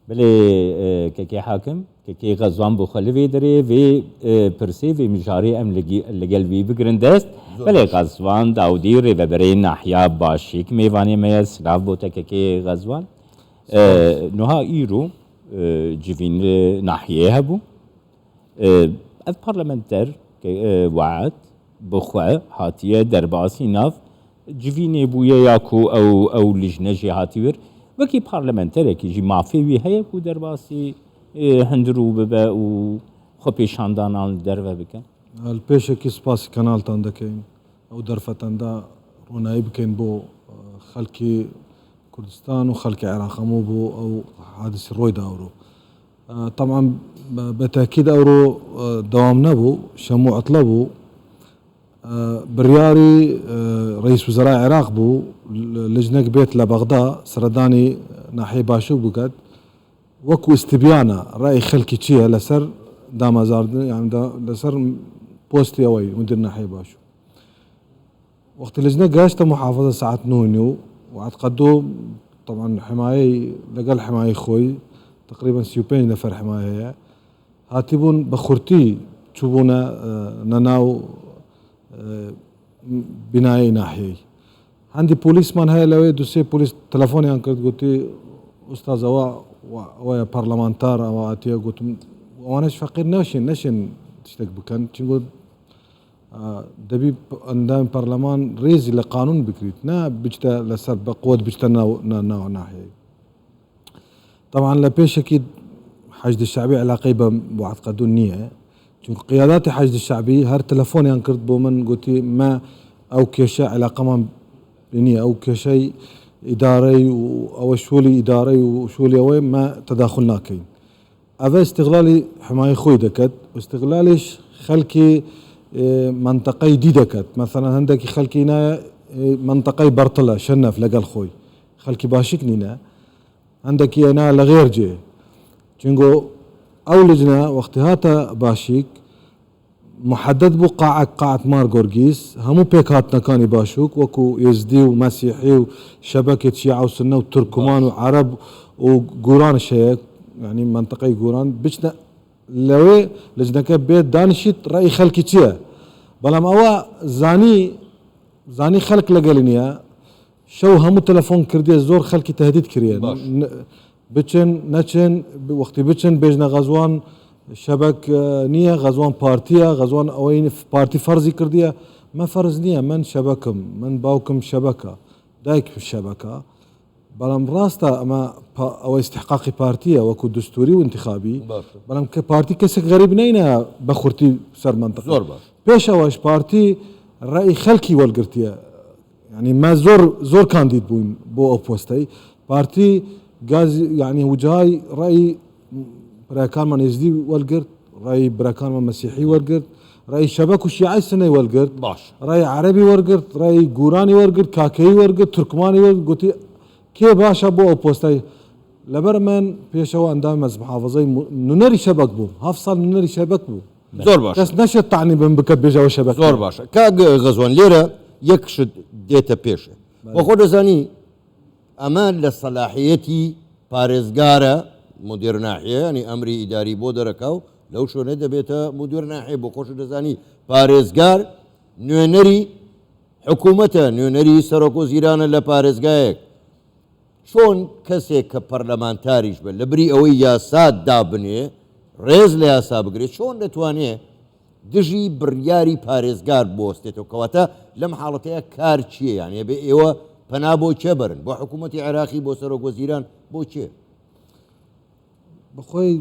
بله که حاکم که غزوان بخلوی داره و پرسی و مجاری ام لگل وی بگرند است بله غزوان داودی ری و برای ناحیه باشیک میوانی میاد سلاف بوده که غزوان نها ایرو جوین ناحیه هبو از پارلمانتر که وعد بخواه هاتیه در باسی ناف جوینی بویه یاکو او لجنه جی هاتیور وکی پارلمانتره که جی مافیوی هیا کو در باسی هندرو ببه و خو پیشاندانان در و بکن البیشه که سپاسی کانال تانده کن او در فتنده رونایی بکن بو خلکی كردستان وخلك عراق مو بو او حادث روي داورو طبعا بالتاكيد اورو دوام نبو شموع اطلبو برياري رئيس وزراء العراق بو لجنه بيت لبغداد سرداني ناحيه باشوك بوكد وكو استبيانا راي خلكي تشيها لسر دامازار يعني لسر بوستي اوي مدير ناحيه باشو وقت اللجنه قاشت محافظه ساعه نونيو واعتقدوا طبعا حماية لقال حماية خوي تقريبا سيوبين نفر حماية هاتبون بخورتي تشوفونا نناو بناية ناحية عندي بوليس مان هاي لوي دوسي بوليس تلفوني انكرت قلتي استاذ ويا برلمانتار او اتي قلت وانا فقير نشن تشتك بكن تقول دبي اندام برلمان ريزي لقانون بكريت نا بجتا لسر بقوة بجتا ناو ناحية طبعا لبيش اكيد حشد الشعبي علاقي بعتقدوا النية چون قيادات حشد الشعبي هر تلفوني انكرت بومن قلتي ما او كيشا علاقة ما بنية او كيشي اداري او شولي اداري وشولي اوي ما تداخلنا كين هذا استغلالي حماية خوي دكت واستغلاليش خلكي منطقة جديدة كت مثلا عندك خلكينا منطقة برطلة شنف لقال خوي خلكي باشكنينا عندك أنا لغير جي تنقو أو لجنة وقت هاتا باشيك محدد بو قاعة مار قرقيس همو بيكاتنا كاني باشوك وكو يزدي ومسيحي وشبكة شيعة وسنة وتركمان وعرب وقوران الشيك يعني منطقة قوران بيشنا لوي لجنك بيت دانشيت رأي خلقي تيه بلام أوا زاني خلق لقالينيا شو همو تلفون كردية زور خلقي تهديد كريا بچن نچن وقتی بچن بيجنا غزوان شبك نية غزوان بارتيا غزوان اوين بارتي فرزي كردية ما فرز نية من شبكم من باوكم شبكة دايك في الشبكة بلام راستا اما او استحقاقي بارتيا وكو دستوري وانتخابي بلام كبارتي كسك غريب نينا بخورتي سر منطقة زور باش بيش اواش بارتي رأي خلقي والقرتيا يعني ما زور كانديد بوين بو اوبوستي بارتي غاز يعني وجهاي رأي براكان من يزدي والقرت رأي براكان من مسيحي والقرت رأي شبك وشيعي سنة والقرت رأي عربي والقرت رأي قوراني والقرت كاكي والقرت تركماني والقرت كي باشا بو اوبوستي لبرمن بيشوا اندام از محافظي نونري شبك بو هفصل نونري شبك بو زور باش بس نشد تعني بمبكت بيجا شبك زور باش كاغ غزوان ليرة يكشد ديتا بيشه وخود زاني امان لصلاحيتي بارزگارة مدير ناحية يعني امري اداري بو دركاو لو شو نده بيتا مدير ناحية بو خوش دزاني بارزگار نونري حكومته نونري سرکو زیران لپارزگایك شون کسی که پرلمانتاریش به لبری اوی یاساد دابنه ریز لیاسا بگرید شون نتوانه دژی بریاری پارێزگار بۆستێتەوە کەواتە لەم حاڵەتەیە کار چییە یعنی بێ ئێوە پەنا بۆ چێ بەرن بۆ حکوومەتی عێراقی بۆ سەرۆک وەزیران بۆ چێ بخۆی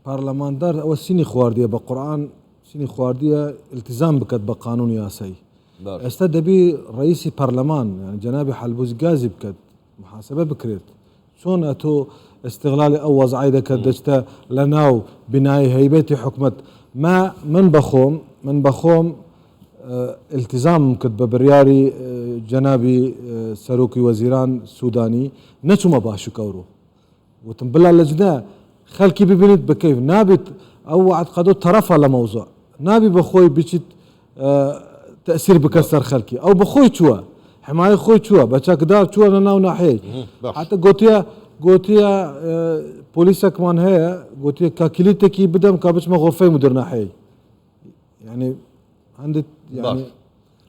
پارلەماندار ئەوە سینی خواردیە بە قورئان سینی خواردیە التزام بکات بە قانون یاسایی ئێستا دەبی ڕئیسی پەرلەمان یعنی جەنابی حەلبوزگازی بکات محاسبە بکرێت چۆن ئەتۆ استغلالی ئەو وەزعی دەکات دەچتە لە ناو بینایی هەیبەتی حکومەت ما من بخۆم التزام کرد بە بڕیاری جەنابی سەرۆکی وەزیران سوودانی نەچوومە باشوکەوڕۆ وتم بلا لەجنە خەڵکی ببینیت بکەیف نابێت ئەو عەتقەدۆ تەرەفە لە مەوزوع نابی بەخۆی بچیت تأثیر بکە سەر خەڵکی ئەو بەخۆی چووە حمایە خۆی چووە بە چەکدار چووە لە ناو ناحەیەی حتا گوتیە قوتيا بوليسك مان هي قوتيا كاكليتكي بدم كابش ما غرفه مدير ناحيه يعني عندك يعني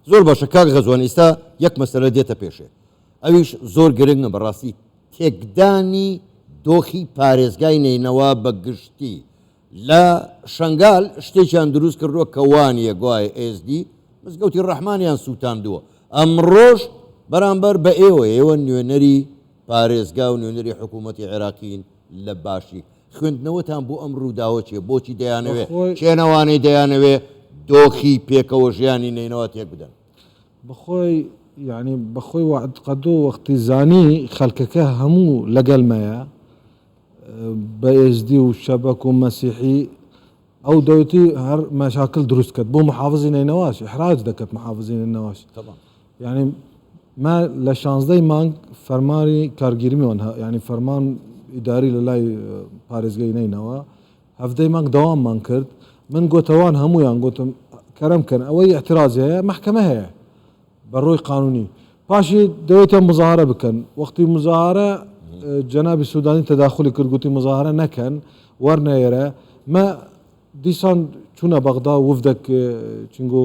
زۆر باشە کاک غەزوان ئێستا یەک مەسەلە دێتە پێشێ ئەویش زۆر گرنگە بەڕاستی تێکدانی دۆخی پارێزگای نینەوە بە گشتی لە شنگال شتێکیان دروست کردووە کە وانیە گوایە ئSD مزگەوتی ڕەحمانیان سووتاندووە ئەمڕۆژ بەرامبەر بە ئێوە نوێنەری پارێزگا و نوێنەری حکوومەتی عێراقین لە باشی خوێندنەوەتان بۆ ئەم ڕووداوە چیە بۆچی دەیانەوێ چێنەوانەی دەیانەوێ دۆخی پێکەوە ژیانی نینەوە تێک بدەن بخۆی يعني بخۆی وعدقەدۆ وەختی زانی خەلکەکە هەموو لەگەڵمەیە بە ئSD و شەبەک و مەسیحی ئەو دەوتی هەر مەشاکل دروست کرد بۆ محافظی نینەواش إحراج دەکەت محافظی نینەواش يعني ما لە 16 مانگ فەرمانی کارگیریمیەوە يعني فەرمان ئیداری لە لای پارێزگای نینەوە 17 مانگ دەواممان کرد من گوتەوان هەمویان گوتم کەرەم کەن ئەوەی احترازی هەیە محکەمە هەیە بەڕۆی قانونی پاشی دەوێتە مزاهرە بکەن وەختی مزاهرە جەنابی سوودانی تەداخلی کرد گوتی مزاهرە نەکەن وەرنەیەرە ما دیسان چوونە بەغدا وفدێک چنگۆ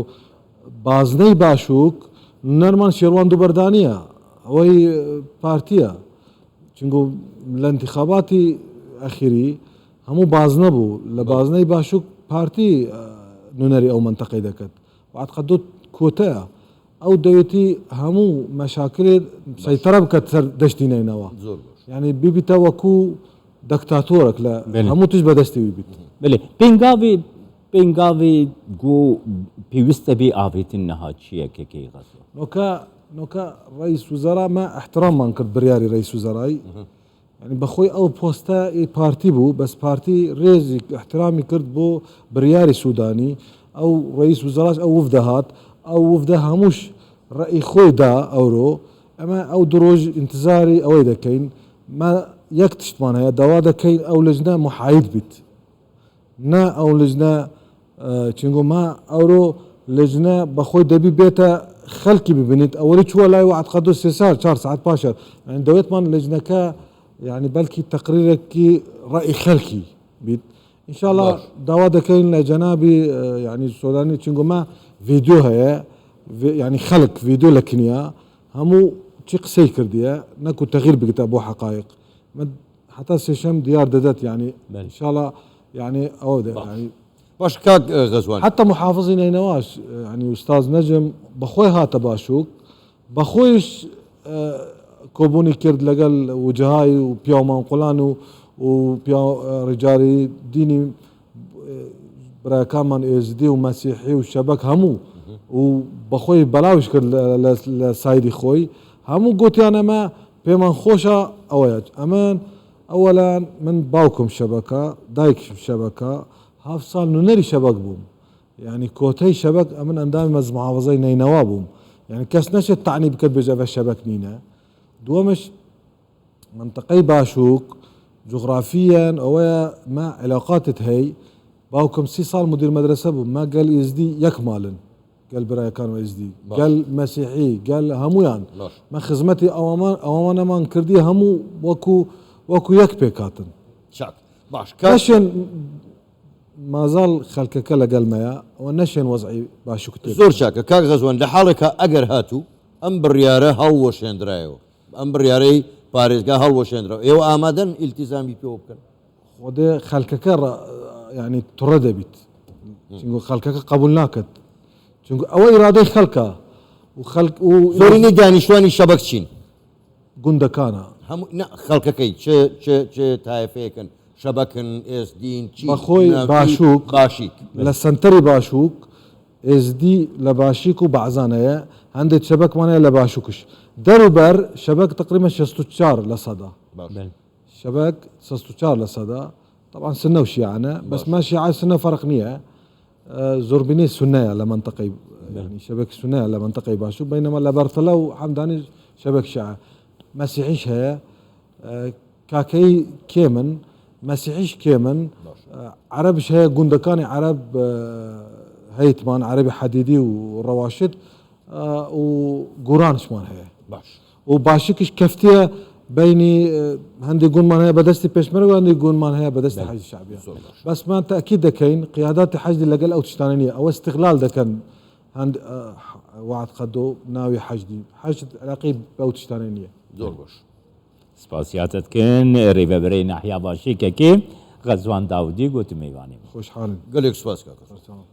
بازنەی باشووک نەرمان شێروان دووبەردانیە ئەوەی پارتیە چنگۆ لە انتخاباتی ئەخیری هەموو بازنە بوو لە بازنەی باشووک پارتی نوێنەری ئەو منتەقەی دەکەت وعدقەدۆ کۆتەیە ئەو دەوێتی هەموو مەشاکلێت سەیتەرە بکات سەر دەشتی نینەوە يعني بیبیتە وەکوو دەکتاتۆرێک لە هەموو توش بەدەستی بیت بله پێنگاوی گو پێویستە بێ ئاوێتن نەها چییە کێکەی غەزوان نۆکە ڕئیس وزەرا ما احتراممان کرد بڕیاری ڕئیس وزەرایی يعني بخۆی ئەو پۆستە پارتی بوو بەس پارتی ڕێزی احترامی کرد بۆ بڕیاری سوودانی ئەو ڕئیس وزەراش ئەو وفدە هات ئەو وفدە هەمووش ڕێی خۆی دا ئەوڕۆ ئەمە ئەو درۆژ انتظاری ئەوەی دەکەین ما یەک تشتمان هەیە داوا دەکەین ئەو لەژنە محاید بیت نا ئەو لەژنە چنگۆ ما ئەوڕۆ لەژنە بەخۆی دەبی بێتە خەلکی ببینیت ئەوەی چووە لای وعدقەدۆ 4 ساعت پاشە يعني دەوێتمان لەژنەکە يعني بلكي تقريرك رأي خلكي بيت إن شاء الله دعوة دكين لجنابي يعني السوداني تشنقو ما فيديو هي يعني خلق فيديو لكنيا همو شي قسي كرديا نكو تغيير بكتابو حقائق حتى سيشم ديار ددت يعني إن شاء الله يعني أو ده يعني باش كاك غزوان حتى محافظين نواش يعني أستاذ نجم بخوي هات باشوك بخويش كوبوني كرد لقل وجهاي وبياو مانقولانو وبياو رجالي ديني براكامان ASD ومسيحي وشبك همو وبخوي بلاوش كرد لسايدي خوي همو قلت انا ما بيمان خوشا اوياج امان اولا من باوكم شبكة دايك شبكة هاف صال نونري شبك بوم يعني كوتي شبك امن اندامي مز محافظي نينوا بوم يعني كاس نشت تعني بكتب جاب الشبك نينا دومش منطقي باشوك جغرافيا او ما علاقات هي باوكم 6 صار مدير مدرسه ما قال ASD يكمالن قال براي كانوا ASD قال مسيحي قال همويان ما خدمتي اوامان ما كردي همو وكو يكبي كاتن شاك باش نشن ما زال خلكك لقال مايا ونشن وضعي باشوك زور شاك كاك غزوان لحالك اجر هاتو ام برياره هو شندرايو ام برياري باريزگاه هەڵوەشێنرەوە ئێوە ئامادەن ئیلتیزامی پێوە بکەن خۆدێ خەلکەکە يعني توڕە دەبیت چونکە خەلکەکە قبول ناکات چونکە ئەوە ئیرادەی خەڵکە زۆرینەی دانیشتوانی شەبەک چین گوندەکانە هەموو خەڵکەکەی چ تایفەیەکن شەبەکن ئێسدین چی بەخۆی باشووک باشیک لە سنتەری باشووک ASD لە باشیک و بەعزانەیە هەندێک شەبەکمانەیە لە باشووکش دەروبەر شبك تقريبا 64 لصدى شبك 64 لصدى طبعا سنه وشيعنا بس ما شيعة سنه فرق نية زوربيني سنية لمنطقة يعني شبك سنية لمنطقة باشو بينما لبرتلا وحمداني شبك شيعة مسيحيش هي كاكي كيمن مسيحيش كيمن عربش هي قندكاني عرب هيتمان عربي حديدي ورواشد وقران شمان هي باش وباشكش كفتيه بيني هندي يقول مان هي بدستي بيشمرك وهندي يقول مان هي بدستي حشد الشعبيه بس ما تاكيد دكين قيادات حشد اللي قال او تشتانية او استغلال دكن هند وعد قدو ناوي حشد علاقي او تشتانية زور باش سپاسیاتت کن ریوبری نحیا باشی که غزوان داودی گوت میوانی خوش حال قال لك سباس كاكا